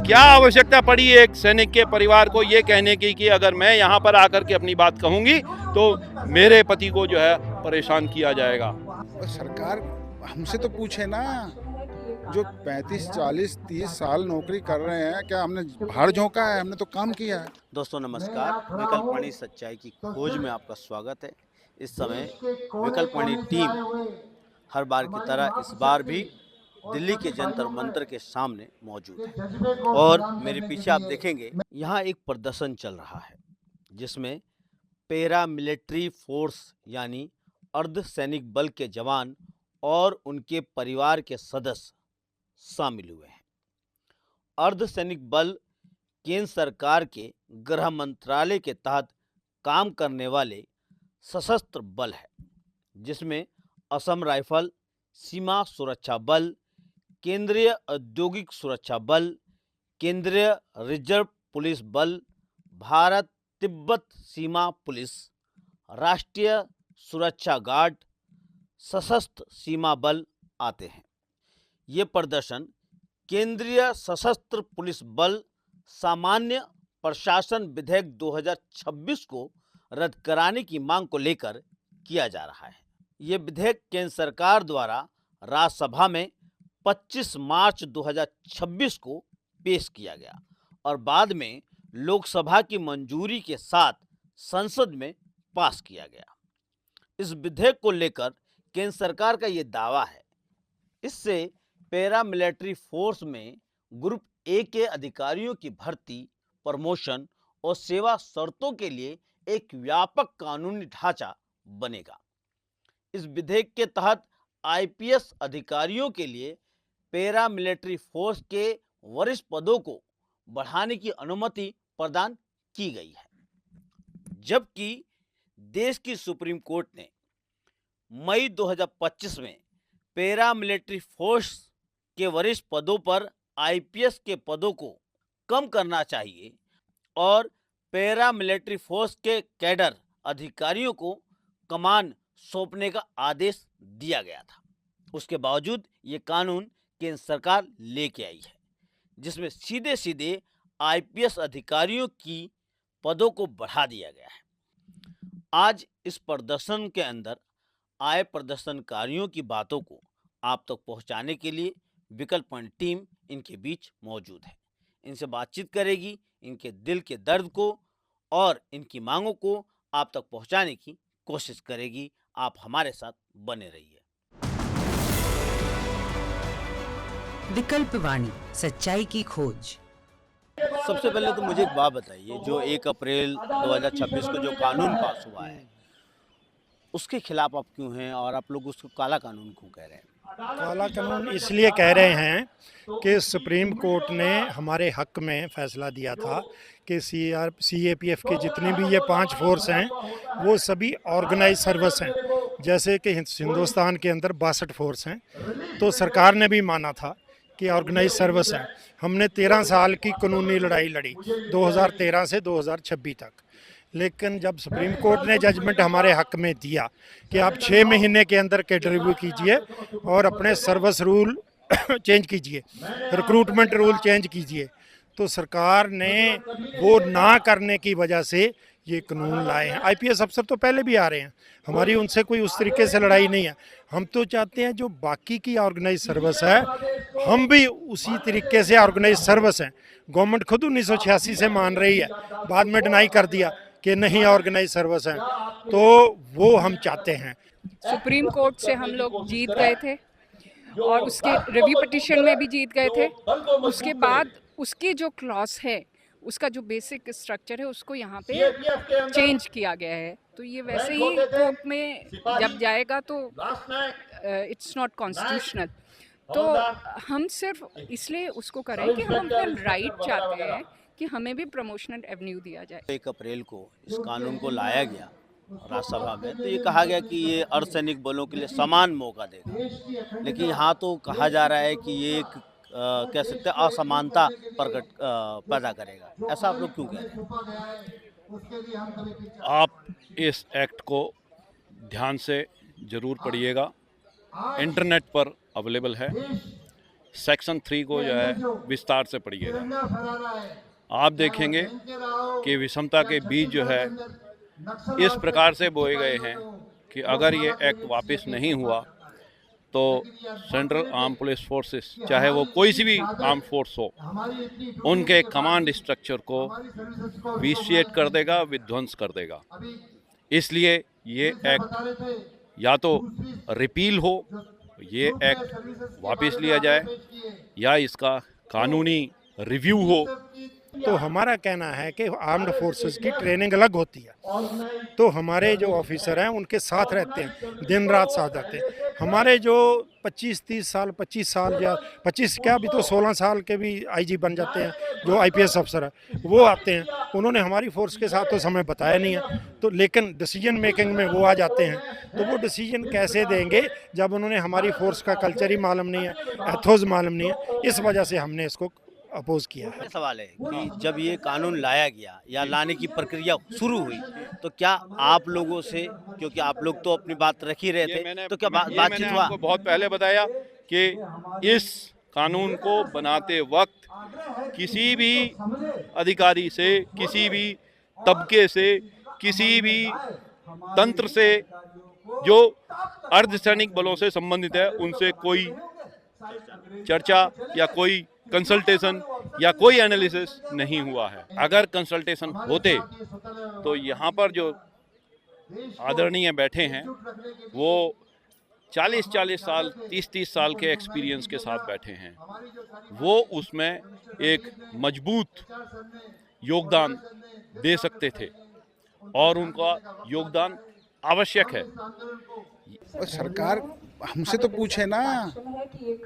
क्या आवश्यकता पड़ी एक सैनिक के परिवार को ये कहने की कि अगर मैं यहाँ पर आकर के अपनी बात कहूँगी तो मेरे पति को जो है परेशान किया जाएगा। और सरकार हमसे तो पूछे ना, जो 35, 40, 30 साल नौकरी कर रहे हैं, क्या हमने भाड़ झोंका है? हमने तो काम किया है। दोस्तों नमस्कार, विकल्पवाणी सच्चाई की खोज में आपका स्वागत है। इस समय विकल्पवाणी टीम हर बार की तरह इस बार भी दिल्ली के जंतर मंतर के सामने मौजूद है और मेरे पीछे आप देखेंगे यहाँ एक प्रदर्शन चल रहा है जिसमें पैरा मिलिट्री फोर्स यानी अर्ध सैनिक बल के जवान और उनके परिवार के सदस्य शामिल हुए हैं। अर्ध सैनिक बल केंद्र सरकार के गृह मंत्रालय के तहत काम करने वाले सशस्त्र बल है जिसमें असम राइफल, सीमा सुरक्षा बल, केंद्रीय औद्योगिक सुरक्षा बल, केंद्रीय रिजर्व पुलिस बल, भारत तिब्बत सीमा पुलिस, राष्ट्रीय सुरक्षा गार्ड, सशस्त्र सीमा बल आते हैं। ये प्रदर्शन केंद्रीय सशस्त्र पुलिस बल सामान्य प्रशासन विधेयक 2026 को रद्द कराने की मांग को लेकर किया जा रहा है। ये विधेयक केंद्र सरकार द्वारा राज्यसभा में 25 मार्च 2026 को पेश किया गया और बाद में लोकसभा की मंजूरी के साथ संसद में पास किया गया। इस विधेयक को लेकर केंद्र सरकार का ये दावा है, इससे पैरा मिलिट्री फोर्स में ग्रुप ए के अधिकारियों की भर्ती, प्रमोशन और सेवा शर्तों के लिए एक व्यापक कानूनी ढांचा बनेगा। इस विधेयक के तहत आईपीएस अधिकारियों के लिए पैरा मिलिट्री फोर्स के वरिष्ठ पदों को बढ़ाने की अनुमति प्रदान की गई है, जबकि देश की सुप्रीम कोर्ट ने मई 2025 में पैरा मिलिट्री फोर्स के वरिष्ठ पदों पर आईपीएस के पदों को कम करना चाहिए और पैरा मिलिट्री फोर्स के कैडर अधिकारियों को कमान सौंपने का आदेश दिया गया था। उसके बावजूद ये कानून केंद्र सरकार लेके आई है जिसमें सीधे सीधे आईपीएस अधिकारियों की पदों को बढ़ा दिया गया है। आज इस प्रदर्शन के अंदर आए प्रदर्शनकारियों की बातों को आप तक पहुंचाने के लिए विकल्पवाणी टीम इनके बीच मौजूद है। इनसे बातचीत करेगी, इनके दिल के दर्द को और इनकी मांगों को आप तक पहुंचाने की कोशिश करेगी। आप हमारे साथ बने रहिए। विकल्पवाणी सच्चाई की खोज। सबसे पहले तो मुझे एक बात बताइए, जो 1 अप्रैल 2026 को जो कानून पास हुआ है उसके खिलाफ आप क्यों हैं और आप लोग उसको काला कानून क्यों कह रहे हैं? काला कानून इसलिए कह रहे हैं कि सुप्रीम कोर्ट ने हमारे हक में फैसला दिया था कि सीएपीएफ के जितने भी ये 5 फोर्स हैं वो सभी ऑर्गेनाइज सर्विस हैं। जैसे कि हिंदुस्तान के अंदर 62 फोर्स हैं, तो सरकार ने भी माना था कि ऑर्गेनाइज सर्विस है। हमने 13 साल की कानूनी लड़ाई लड़ी 2013 से 2026 तक, लेकिन जब सुप्रीम कोर्ट ने जजमेंट हमारे हक में दिया कि आप 6 महीने के अंदर कैडर रिव्यू कीजिए और अपने सर्विस रूल चेंज कीजिए, रिक्रूटमेंट रूल चेंज कीजिए, तो सरकार ने वो ना करने की वजह से ये कानून लाए हैं। आईपीएस अफसर तो पहले भी आ रहे हैं, हमारी उनसे कोई उस तरीके से लड़ाई नहीं है। हम तो चाहते हैं जो बाकी की ऑर्गेनाइज सर्विस है हम भी उसी तरीके से ऑर्गेनाइज सर्विस हैं। गवर्नमेंट खुद 1986 से मान रही है, बाद में डिनाई कर दिया कि नहीं ऑर्गेनाइज सर्विस है, तो वो हम चाहते हैं। सुप्रीम कोर्ट से हम लोग जीत गए थे और उसके रिव्यू पिटीशन में भी जीत गए थे। उसके बाद उसकी जो क्लॉज है, उसका जो बेसिक स्ट्रक्चर है, उसको यहाँ पे चेंज किया गया है। तो ये वैसे ही कोर्ट में जब जाएगा तो इट्स नॉट कॉन्स्टिट्यूशनल। तो हम सिर्फ इसलिए उसको करें कि हम अपना राइट चाहते हैं कि हमें भी प्रमोशनल एवेन्यू दिया जाए। 1 अप्रैल को इस कानून को लाया गया राज्यसभा में, तो ये कहा गया कि ये अर्धसैनिक बलों के लिए समान मौका देगा, लेकिन यहाँ तो कहा जा रहा है कि ये एक कह सकते हैं असमानता पैदा करेगा। ऐसा आप लोग क्यों कह रहे हैं? आप इस एक्ट को ध्यान से जरूर पढ़िएगा, इंटरनेट पर अवेलेबल है। सेक्शन 3 को जो है विस्तार से पढ़िएगा। आप देखेंगे कि विषमता के बीज जो है इस प्रकार से बोए गए हैं कि अगर ये एक्ट वापस नहीं हुआ तो सेंट्रल आर्म पुलिस फोर्सेस, चाहे वो कोई सी भी आर्म फोर्स हो, उनके कमांड स्ट्रक्चर को विशिएट कर देगा, विध्वंस कर देगा। इसलिए ये एक्ट या तो रिपील हो, ये एक्ट वापस लिया जाए, या इसका कानूनी रिव्यू हो। तो हमारा कहना है कि आर्म्ड फोर्सेस की ट्रेनिंग अलग होती है, तो हमारे जो ऑफिसर हैं उनके साथ रहते हैं, दिन रात साथ रहते हैं। हमारे जो 25-30 साल 25 साल या 25 क्या, अभी तो 16 साल के भी आईजी बन जाते हैं जो आईपीएस अफसर है, वो आते हैं। उन्होंने हमारी फोर्स के साथ तो समय बताया नहीं है, तो लेकिन डिसीजन मेकिंग में वो आ जाते हैं। तो वो डिसीजन कैसे देंगे जब उन्होंने हमारी फोर्स का कल्चर ही मालूम नहीं है, एथोस मालूम नहीं है। इस वजह से हमने इसको अपोज किया है। सवाल है कि जब ये कानून लाया गया या लाने की प्रक्रिया शुरू हुई तो क्या आप लोगों से, क्योंकि आप लोग तो अपनी बात रख ही रहे थे, तो क्या बातचीत हुआ? आपको बहुत पहले बताया कि इस कानून को बनाते वक्त किसी भी अधिकारी से, किसी भी तबके से, किसी भी तंत्र से जो अर्धसैनिक बलों से संबंधित है, उनसे कोई चर्चा या कोई कंसल्टेशन या कोई एनालिसिस नहीं हुआ है। अगर कंसल्टेशन होते तो यहाँ पर जो आदरणीय बैठे हैं वो 40-40 साल 30-30 साल के एक्सपीरियंस के साथ बैठे हैं, वो उसमें एक मजबूत योगदान दे सकते थे और उनका योगदान आवश्यक है। और सरकार हमसे तो पूछे ना,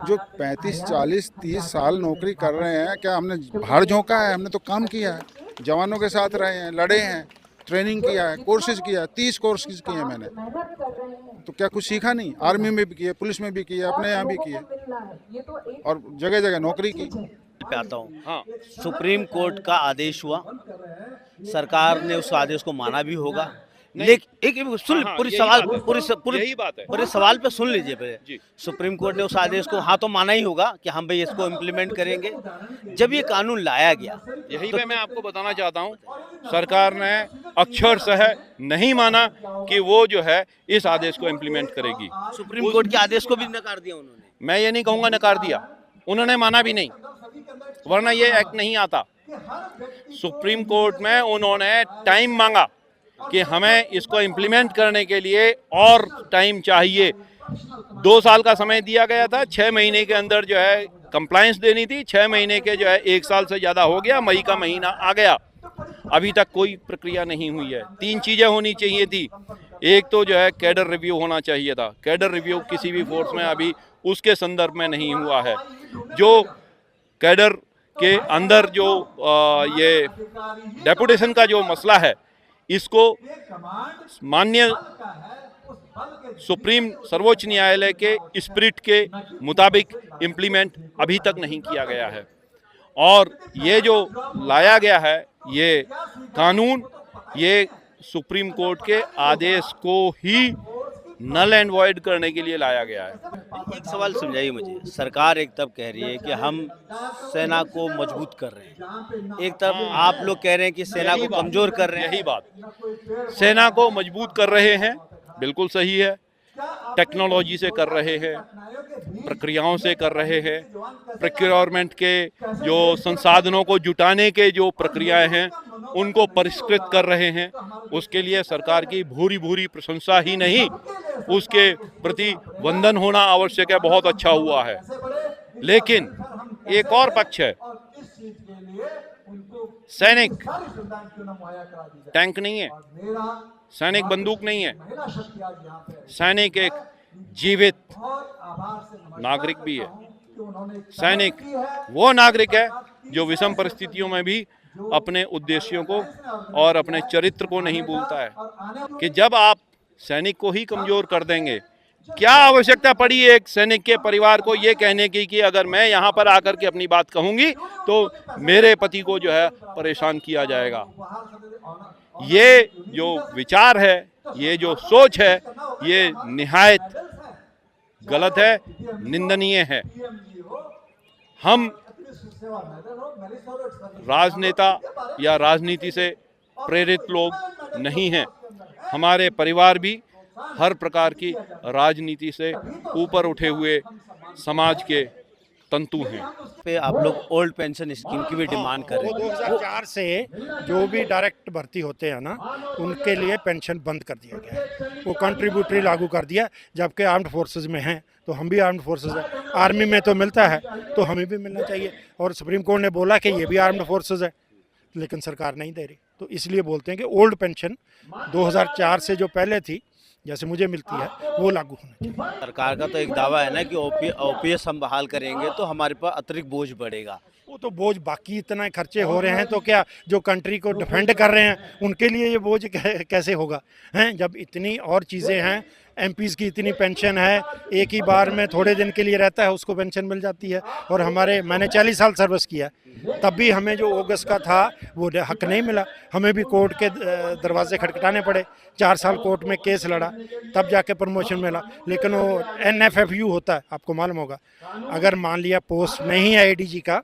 जो 35-40-30 साल नौकरी कर रहे हैं, क्या हमने भाड़ झोंका है? हमने तो काम किया है, जवानों के साथ रहे हैं, लड़े हैं, ट्रेनिंग किया है, कोर्सेज किया है, 30 कोर्सेज किए मैंने। तो क्या कुछ सीखा नहीं? आर्मी में भी किए, पुलिस में भी किए, अपने यहाँ भी किए, और जगह जगह नौकरी की। पे आता हूँ। हाँ, सुप्रीम कोर्ट का आदेश हुआ, सरकार ने उस आदेश को माना भी होगा, लेकिन एक सुन, पूरी सवाल यही बात है, पूरे सवाल पे सुन लीजिए जी। पहले। सुप्रीम कोर्ट ने उस आदेश को हाँ तो माना ही होगा कि हम भाई इसको इम्प्लीमेंट करेंगे। जब ये कानून लाया गया, यही पे मैं आपको बताना चाहता हूँ, सरकार ने अक्षरशः नहीं माना कि वो जो है इस आदेश को इम्प्लीमेंट करेगी। सुप्रीम कोर्ट के आदेश को भी नकार दिया उन्होंने। मैं ये नहीं कहूँगा नकार दिया, उन्होंने माना भी नहीं, वरना ये एक्ट नहीं आता। सुप्रीम कोर्ट में उन्होंने टाइम मांगा कि हमें इसको इम्प्लीमेंट करने के लिए और टाइम चाहिए। 2 साल का समय दिया गया था, 6 महीने के अंदर जो है कंप्लायंस देनी थी। 6 महीने के जो है 1 साल से ज़्यादा हो गया, मई का महीना आ गया, अभी तक कोई प्रक्रिया नहीं हुई है। 3 चीज़ें होनी चाहिए थी। एक तो जो है कैडर रिव्यू होना चाहिए था। कैडर रिव्यू किसी भी फोर्स में अभी उसके संदर्भ में नहीं हुआ है। जो कैडर के अंदर जो ये डेपुटेशन का जो मसला है, इसको माननीय सुप्रीम सर्वोच्च न्यायालय के स्पिरिट के मुताबिक इम्प्लीमेंट अभी तक नहीं किया गया है। और ये जो लाया गया है ये कानून, ये सुप्रीम कोर्ट के आदेश को ही नल एंड वॉइड करने के लिए लाया गया है। एक सवाल समझाइए मुझे, सरकार एक तरफ कह रही है कि हम सेना को मजबूत कर रहे हैं, एक तरफ आप लोग कह रहे हैं कि सेना को कमजोर कर रहे हैं। यही बात, सेना को मजबूत कर रहे हैं, बिल्कुल सही है। टेक्नोलॉजी से कर रहे हैं, प्रक्रियाओं से कर रहे हैं, प्रोक्योरमेंट के जो संसाधनों को जुटाने के जो प्रक्रियाएं हैं उनको परिष्कृत कर रहे हैं। उसके लिए सरकार की भूरी भूरी प्रशंसा ही नहीं, उसके प्रति वंदन होना आवश्यक है। बहुत अच्छा हुआ है। लेकिन एक और पक्ष है, सैनिक टैंक नहीं है, सैनिक बंदूक नहीं है, सैनिक एक जीवित नागरिक भी है। सैनिक वो नागरिक है जो विषम परिस्थितियों में भी अपने उद्देश्यों को और अपने चरित्र को नहीं भूलता है। कि जब आप सैनिक को ही कमजोर कर देंगे, क्या आवश्यकता पड़ी एक सैनिक के परिवार को ये कहने की कि अगर मैं यहाँ पर आकर के अपनी बात कहूँगी तो मेरे पति को जो है परेशान किया जाएगा। ये जो विचार है, ये जो सोच है, ये निहायत गलत है, निंदनीय है। हम राजनेता या राजनीति से प्रेरित लोग नहीं हैं। हमारे परिवार भी हर प्रकार की राजनीति से ऊपर उठे हुए समाज के तंतु हैं। पे आप लोग ओल्ड पेंशन स्कीम की भी डिमांड कर रहे वो हैं। 2004 से जो भी डायरेक्ट भर्ती होते हैं ना, उनके लिए पेंशन बंद कर दिया गया है। वो कंट्रीब्यूटरी लागू कर दिया, जबकि आर्म्ड फोर्सेज में हैं तो हम भी आर्म्ड फोर्सेज हैं, आर्मी में तो मिलता है तो हमें भी मिलना चाहिए। और सुप्रीम कोर्ट ने बोला कि ये भी आर्म्ड फोर्सेज है, लेकिन सरकार नहीं दे रही। तो इसलिए बोलते हैं कि ओल्ड पेंशन 2004 से जो पहले थी, जैसे मुझे मिलती है, वो लागू होना चाहिए। सरकार का तो एक दावा है ना कि ओपीएस हम बहाल करेंगे तो हमारे पास अतिरिक्त बोझ बढ़ेगा। वो तो बोझ बाकी इतना खर्चे हो रहे हैं, तो क्या जो कंट्री को डिफेंड कर रहे हैं उनके लिए ये बोझ कैसे होगा हैं? जब इतनी और चीज़ें हैं, एमपीज़ की इतनी पेंशन है, एक ही बार में थोड़े दिन के लिए रहता है उसको पेंशन मिल जाती है। और मैंने 40 साल सर्विस किया, तब भी हमें जो अगस्त का था वो हक नहीं मिला। हमें भी कोर्ट के दरवाजे खटखटाने पड़े, 4 साल कोर्ट में केस लड़ा, तब जाके प्रमोशन मिला। लेकिन वो NFFU होता है, आपको मालूम होगा। अगर मान लिया पोस्ट नहीं है ADG का,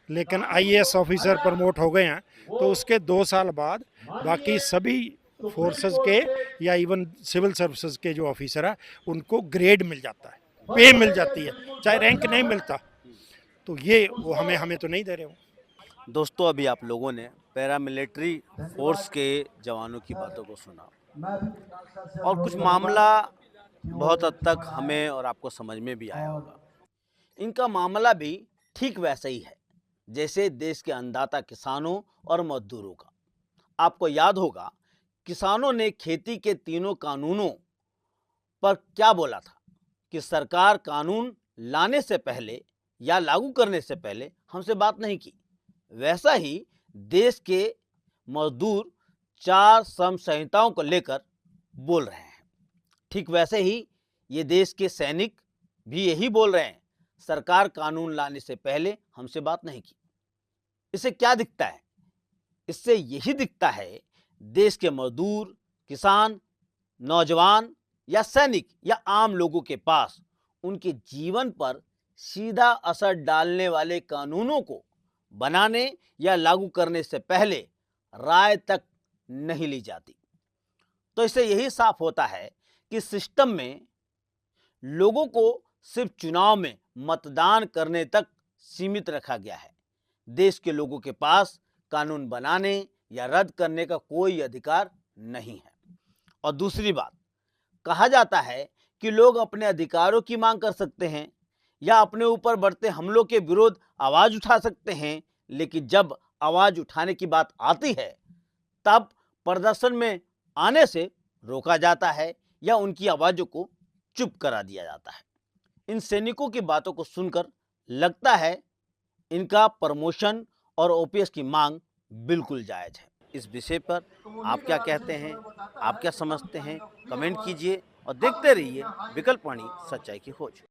लेकिन IAS ऑफिसर प्रमोट हो गए हैं, तो उसके 2 साल बाद बाकी सभी फोर्सेस के या इवन सिविल सर्विसेज के जो ऑफिसर है उनको ग्रेड मिल जाता है, पे मिल जाती है, चाहे रैंक नहीं मिलता। तो ये वो हमें तो नहीं दे रहे हो। दोस्तों, अभी आप लोगों ने पैरामिलिट्री फोर्स के जवानों की बातों को सुना और कुछ मामला बहुत हद तक हमें और आपको समझ में भी आया होगा। इनका मामला भी ठीक वैसा ही है जैसे देश के अन्नदाता किसानों और मजदूरों का। आपको याद होगा किसानों ने खेती के तीनों कानूनों पर क्या बोला था कि सरकार कानून लाने से पहले या लागू करने से पहले हमसे बात नहीं की। वैसा ही देश के मजदूर 4 श्रम संहिताओं को लेकर बोल रहे हैं। ठीक वैसे ही ये देश के सैनिक भी यही बोल रहे हैं, सरकार कानून लाने से पहले हमसे बात नहीं की। इससे क्या दिखता है? इससे यही दिखता है देश के मजदूर, किसान, नौजवान या सैनिक या आम लोगों के पास उनके जीवन पर सीधा असर डालने वाले कानूनों को बनाने या लागू करने से पहले राय तक नहीं ली जाती। तो इससे यही साफ होता है कि सिस्टम में लोगों को सिर्फ चुनाव में मतदान करने तक सीमित रखा गया है। देश के लोगों के पास कानून बनाने या रद्द करने का कोई अधिकार नहीं है। और दूसरी बात, कहा जाता है कि लोग अपने अधिकारों की मांग कर सकते हैं या अपने ऊपर बढ़ते हमलों के विरोध आवाज उठा सकते हैं, लेकिन जब आवाज उठाने की बात आती है तब प्रदर्शन में आने से रोका जाता है या उनकी आवाजों को चुप करा दिया जाता है। इन सैनिकों की बातों को सुनकर लगता है इनका प्रमोशन और ओपीएस की मांग बिल्कुल जायज है। इस विषय पर आप क्या कहते हैं, आप क्या समझते हैं, कमेंट कीजिए और देखते रहिए विकल्प वाणी, सच्चाई की खोज।